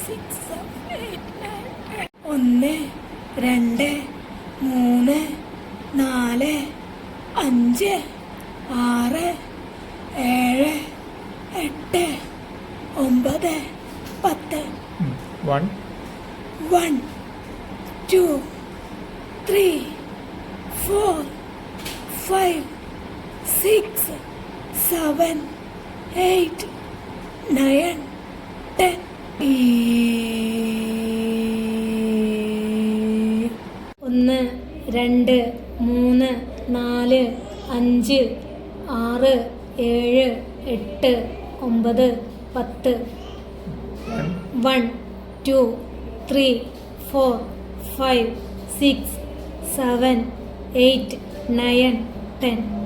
6, 7, 8, 9, 1, 2, 3, 4, 5, 6, 7, 8, 9, 10. 1, 1, 2, 3, 4, 5, 6, 7, 8, 9, 10. 1, 2, 3, 4, 5, 6, 7, 8, 9, 10. 1, 2, 3, 4, 5, 6, 7, 8, 9, 10.